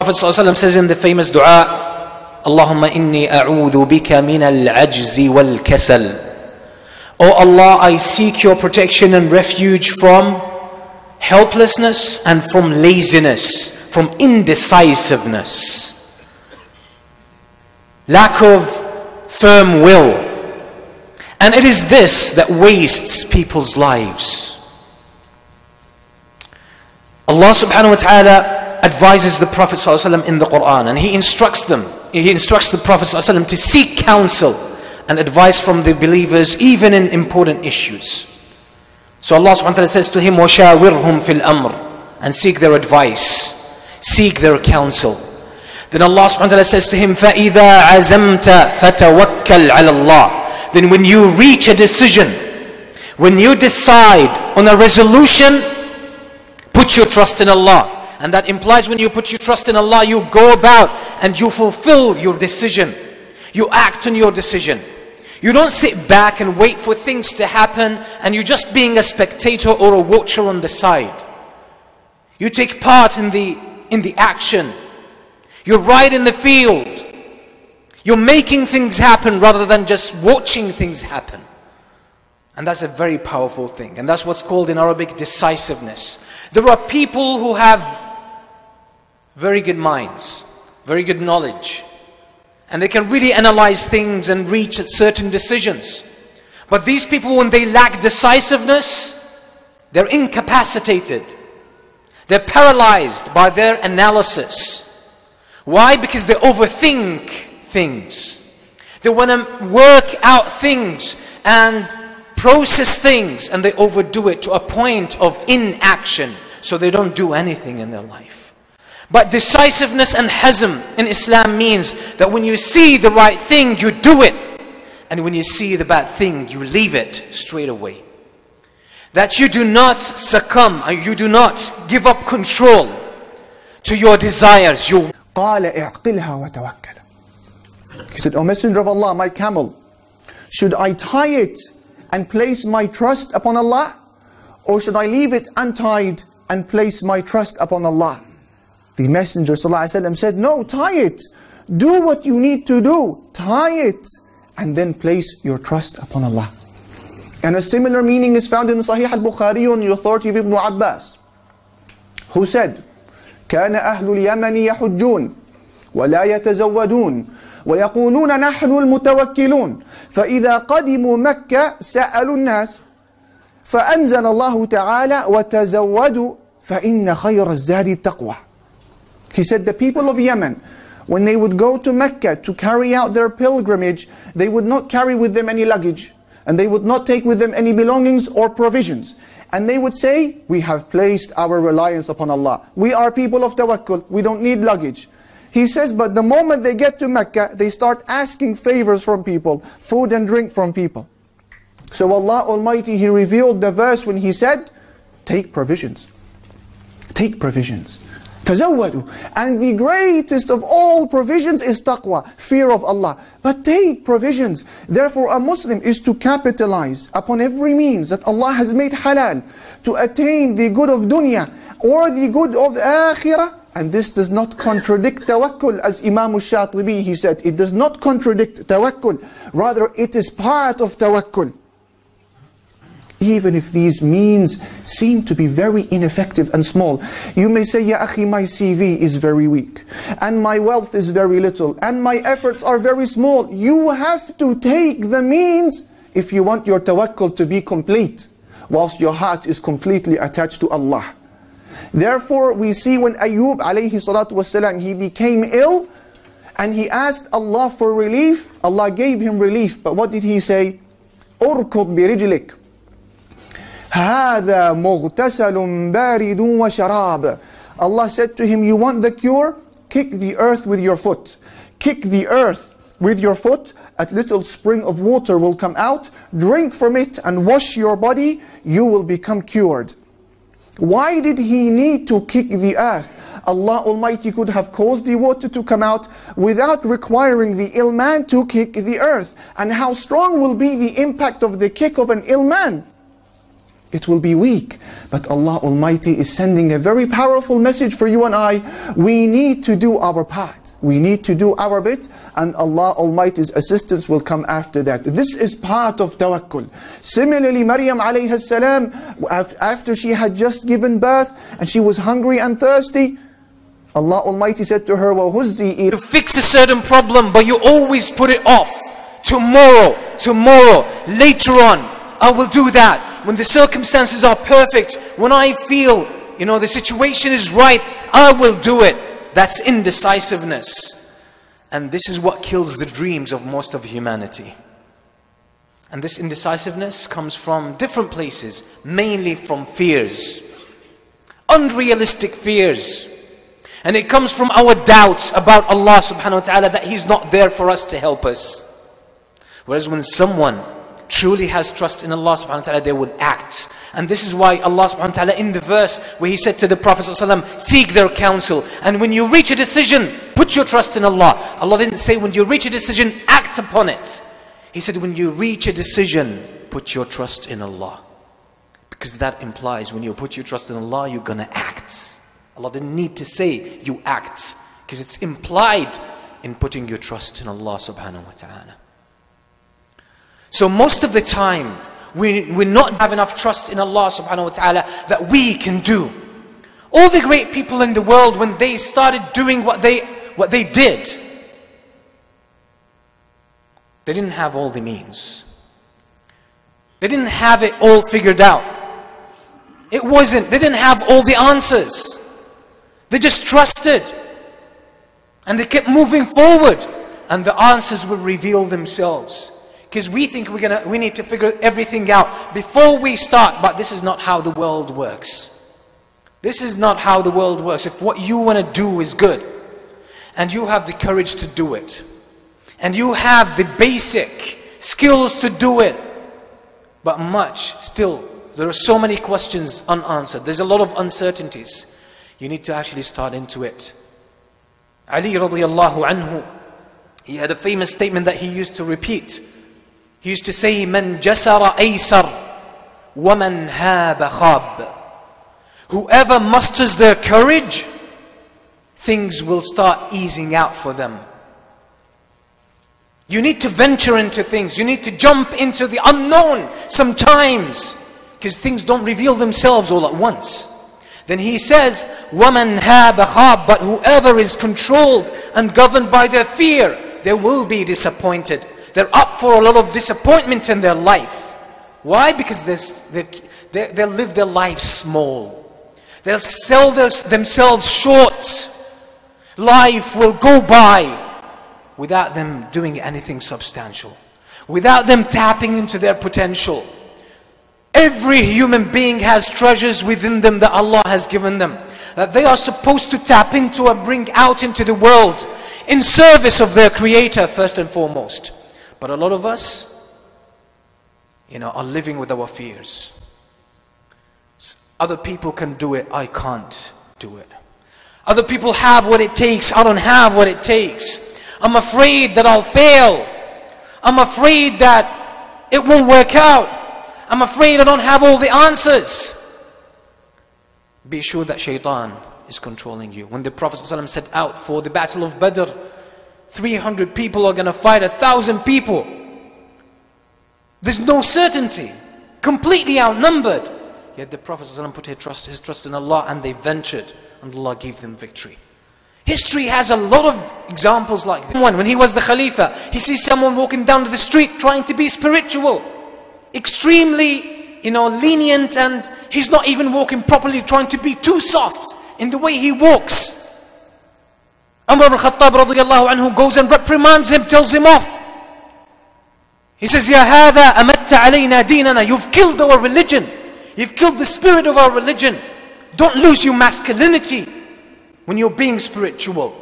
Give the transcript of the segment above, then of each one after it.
Prophet ﷺ says in the famous dua, Allahumma inni a'udhu bika min al-ajzi wal-kasal. Oh Allah, I seek your protection and refuge from helplessness and from laziness, from indecisiveness, lack of firm will. And it is this that wastes people's lives. Allah subhanahu wa ta'ala advises the Prophet ﷺ in the Quran, and He instructs the Prophet ﷺ to seek counsel and advice from the believers even in important issues. So Allah subhanahu wa ta'ala says to him, وَشَاوِرْهُمْ فِي الْأَمْرِ, and seek their advice, seek their counsel. Then Allah subhanahu wa ta'ala says to him, فَإِذَا عَزَمْتَ فَتَوَكَّلْ عَلَى اللَّهِ. Then when you reach a decision, when you decide on a resolution, put your trust in Allah. And that implies when you put your trust in Allah, you go about and you fulfill your decision. You act on your decision. You don't sit back and wait for things to happen and you're just being a spectator or a watcher on the side. You take part in the action. You're right in the field. You're making things happen rather than just watching things happen. And that's a very powerful thing. And that's what's called in Arabic decisiveness. There are people who have very good minds, very good knowledge, and they can really analyze things and reach at certain decisions. But these people, when they lack decisiveness, they're incapacitated. They're paralyzed by their analysis. Why? Because they overthink things. They want to work out things and process things, and they overdo it to a point of inaction, so they don't do anything in their life. But decisiveness and hazm in Islam means that when you see the right thing, you do it. And when you see the bad thing, you leave it straight away. That you do not succumb, and you do not give up control to your desires. قال اعقلها وتوكل. He said, O Messenger of Allah, my camel, should I tie it and place my trust upon Allah? Or should I leave it untied and place my trust upon Allah? The Messenger ﷺ said, no, tie it. Do what you need to do. Tie it. And then place your trust upon Allah. And a similar meaning is found in Sahih al-Bukhari on the authority of Ibn Abbas, who said, كان أهل اليمن يحجون ولا يتزودون ويقولون نحن المتوكلون فإذا قدموا مكة سألوا الناس فأنزل الله تعالى وتزودوا فإن خير الزاد التقوى. He said the people of Yemen, when they would go to Mecca to carry out their pilgrimage, they would not carry with them any luggage, and they would not take with them any belongings or provisions. And they would say, we have placed our reliance upon Allah. We are people of tawakkul, we don't need luggage. He says, but the moment they get to Mecca, they start asking favors from people, food and drink from people. So Allah Almighty, He revealed the verse when He said, take provisions. Take provisions. تزودوا. And the greatest of all provisions is taqwa, fear of Allah. But take provisions. Therefore a Muslim is to capitalize upon every means that Allah has made halal to attain the good of dunya or the good of akhirah. And this does not contradict tawakkul, as Imam al-Shatibi, he said, it does not contradict tawakkul. Rather, it is part of tawakkul. Even if these means seem to be very ineffective and small. You may say, Ya akhi, my CV is very weak, and my wealth is very little, and my efforts are very small. You have to take the means if you want your tawakkul to be complete, whilst your heart is completely attached to Allah. Therefore, we see when Ayub alayhi salatu wasalam, he became ill, and he asked Allah for relief. Allah gave him relief, but what did he say? Urkud birijlik. هذا مغتسل بارد وشراب. Allah said to him, you want the cure? Kick the earth with your foot. Kick the earth with your foot. A little spring of water will come out. Drink from it and wash your body. You will become cured. Why did he need to kick the earth? Allah Almighty could have caused the water to come out without requiring the ill man to kick the earth. And how strong will be the impact of the kick of an ill man? It will be weak. But Allah Almighty is sending a very powerful message for you and I. We need to do our part. We need to do our bit, and Allah Almighty's assistance will come after that. This is part of tawakkul. Similarly, Maryam alayhi salam, after she had just given birth and she was hungry and thirsty, Allah Almighty said to her, وَهُزِّي إِلَيْكِ. To fix a certain problem, but you always put it off. Tomorrow, later on, I will do that. When the circumstances are perfect, when I feel, the situation is right, I will do it. That's indecisiveness. And this is what kills the dreams of most of humanity. And this indecisiveness comes from different places, mainly from fears. Unrealistic fears. And it comes from our doubts about Allah subhanahu wa ta'ala, that He's not there for us to help us. Whereas when someone truly has trust in Allah subhanahu wa ta'ala, they would act. And this is why Allah subhanahu wa ta'ala in the verse where He said to the Prophet sallallahu alaihi wasallam, seek their counsel. And when you reach a decision, put your trust in Allah. Allah didn't say when you reach a decision, act upon it. He said when you reach a decision, put your trust in Allah. Because that implies when you put your trust in Allah, you're going to act. Allah didn't need to say you act, because it's implied in putting your trust in Allah subhanahu wa ta'ala. So most of the time, we not have enough trust in Allah subhanahu wa ta'ala that we can do. All the great people in the world, when they started doing what they did, they didn't have all the means. They didn't have it all figured out. They didn't have all the answers. They just trusted. And they kept moving forward. And the answers will reveal themselves. Because we think we need to figure everything out before we start. But this is not how the world works. This is not how the world works. If what you want to do is good, and you have the courage to do it, and you have the basic skills to do it, but still, there are so many questions unanswered. There's a lot of uncertainties. You need to actually start into it. Ali radiallahu anhu, he had a famous statement that he used to repeat. He used to say, "Man jasara aysar, wa man haba khab." Whoever musters their courage, things will start easing out for them. You need to venture into things. You need to jump into the unknown sometimes, because things don't reveal themselves all at once. Then he says, وَمَنْ هَابَ خَابَ. But whoever is controlled and governed by their fear, they will be disappointed. They're up for a lot of disappointment in their life. Why? Because they live their life small. They'll sell themselves short. Life will go by without them doing anything substantial, without them tapping into their potential. Every human being has treasures within them that Allah has given them, that they are supposed to tap into and bring out into the world in service of their Creator first and foremost. But a lot of us, are living with our fears. Other people can do it, I can't do it. Other people have what it takes, I don't have what it takes. I'm afraid that I'll fail. I'm afraid that it won't work out. I'm afraid I don't have all the answers. Be sure that shaitan is controlling you. When the Prophet ﷺ set out for the battle of Badr, 300 people are going to fight 1,000 people. There's no certainty. Completely outnumbered. Yet the Prophet ﷺ put his trust in Allah, and they ventured, and Allah gave them victory. History has a lot of examples like this. When he was the Khalifa, he sees someone walking down to the street trying to be spiritual. Extremely, lenient, and he's not even walking properly, trying to be too soft in the way he walks. Umar ibn Khattab radiyallahu anhu goes and reprimands him, tells him off. He says, Ya hadha amatta alayna dinana. You've killed our religion. You've killed the spirit of our religion. Don't lose your masculinity when you're being spiritual.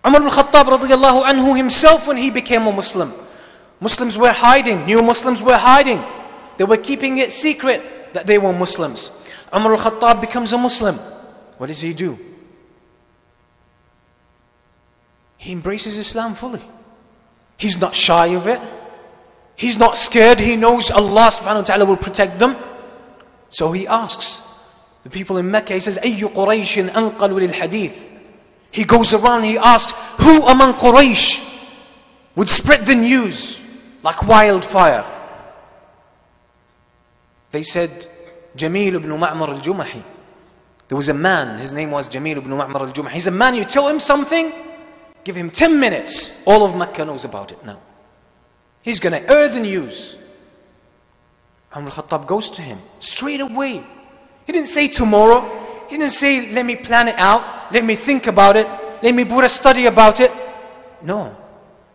Umar ibn Khattab radiyallahu anhu himself, when he became a Muslim, Muslims were hiding, new Muslims were hiding. They were keeping it secret that they were Muslims. Umar al-Khattab becomes a Muslim. What does he do? He embraces Islam fully. He's not shy of it. He's not scared. He knows Allah subhanahu wa ta'ala will protect them. So he asks the people in Mecca, he says, أَيُّ قُرَيْشٍ أَنْقَلُ لِلْحَدِيثِ. He goes around, he asks, who among Quraysh would spread the news like wildfire? They said, Jamil ibn Ma'mar al-Jumahi. There was a man, his name was Jamil ibn Ma'mar al-Jumahi. He's a man, you tell him something, give him 10 minutes, all of Mecca knows about it now. He's going to air the news. Umar al-Khattab goes to him straight away. He didn't say tomorrow. He didn't say, let me plan it out. Let me think about it. Let me put a study about it. No.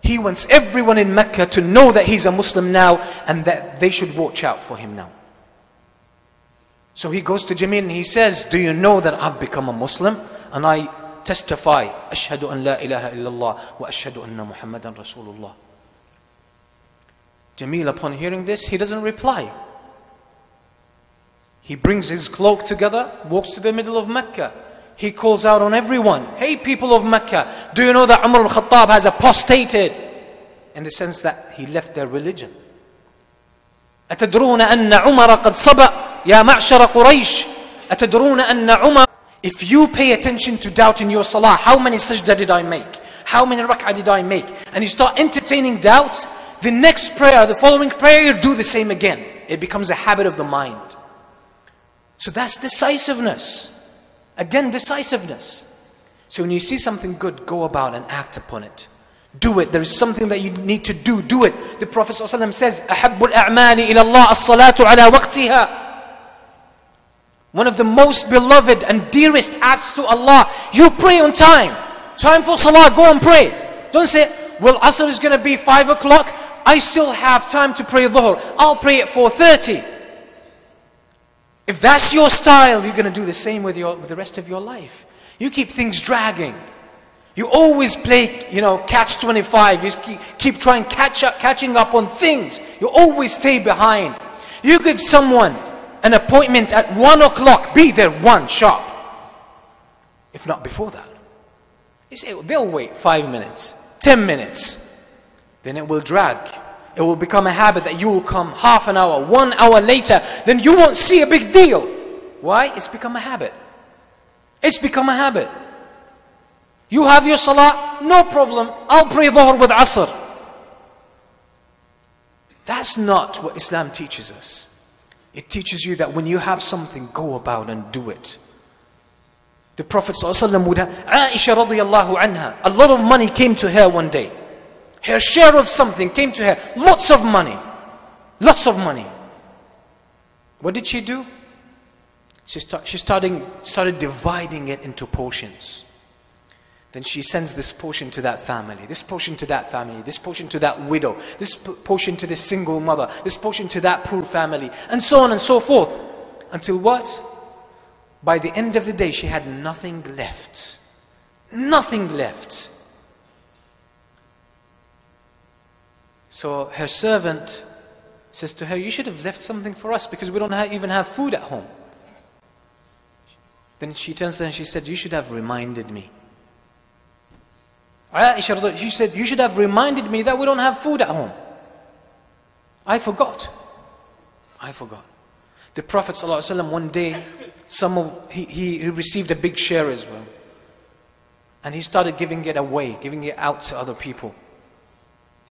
He wants everyone in Mecca to know that he's a Muslim now and that they should watch out for him now. So he goes to Jamil and he says, do you know that I've become a Muslim? And I testify, Ashhadu an la ilaha illallah wa ashhadu anna Muhammadan Rasulullah. Jamil, upon hearing this, he doesn't reply. He brings his cloak together, walks to the middle of Mecca. He calls out on everyone, hey people of Mecca, do you know that Umar al-Khattab has apostated? In the sense that he left their religion. أَتَدْرُونَ أَنَّ عُمَرَ قَدْ صَبَأ يَا مَعْشَرَ قُرَيْشِ أَتَدْرُونَ أَنَّ عُمَرَ. If you pay attention to doubt in your salah, how many sajda did I make? How many rak'ah did I make? And you start entertaining doubt, the next prayer, the following prayer, you do the same again. It becomes a habit of the mind. So that's decisiveness. Again, decisiveness. So when you see something good, go about and act upon it. Do it. There is something that you need to do. Do it. The Prophet ﷺ says, أَحَبُّ الْأَعْمَالِ إِلَى اللَّهِ الصَّلَاةُ عَلَى وَقْتِهَا. One of the most beloved and dearest acts to Allah, you pray on time. Time for salah, go and pray. Don't say, well, Asr is going to be 5 o'clock. I still have time to pray Dhuhr. I'll pray at 4:30. If that's your style, you're going to do the same with the rest of your life. You keep things dragging. You always play, catch 25. You keep trying catching up on things. You always stay behind. You give someone an appointment at 1 o'clock, be there 1 sharp. If not before that. You say, they'll wait 5 minutes, 10 minutes. Then it will drag. It will become a habit that you will come half an hour, 1 hour later, then you won't see a big deal. Why? It's become a habit. It's become a habit. You have your salah, no problem. I'll pray Dhuhr with Asr. That's not what Islam teaches us. It teaches you that when you have something, go about and do it. The Prophet ﷺ would have, Aisha radiyallahu anha, a lot of money came to her one day. Her share of something came to her. Lots of money. Lots of money. What did she do? She started dividing it into portions. Then she sends this portion to that family, this portion to that family, this portion to that widow, this portion to this single mother, this portion to that poor family, and so on and so forth. Until what? By the end of the day, she had nothing left. Nothing left. So her servant says to her, you should have left something for us because we don't even have food at home. Then she turns to her and she said, you should have reminded me. She said, you should have reminded me that we don't have food at home. I forgot. The Prophet ﷺ one day, he received a big share as well. And he started giving it away, giving it out to other people.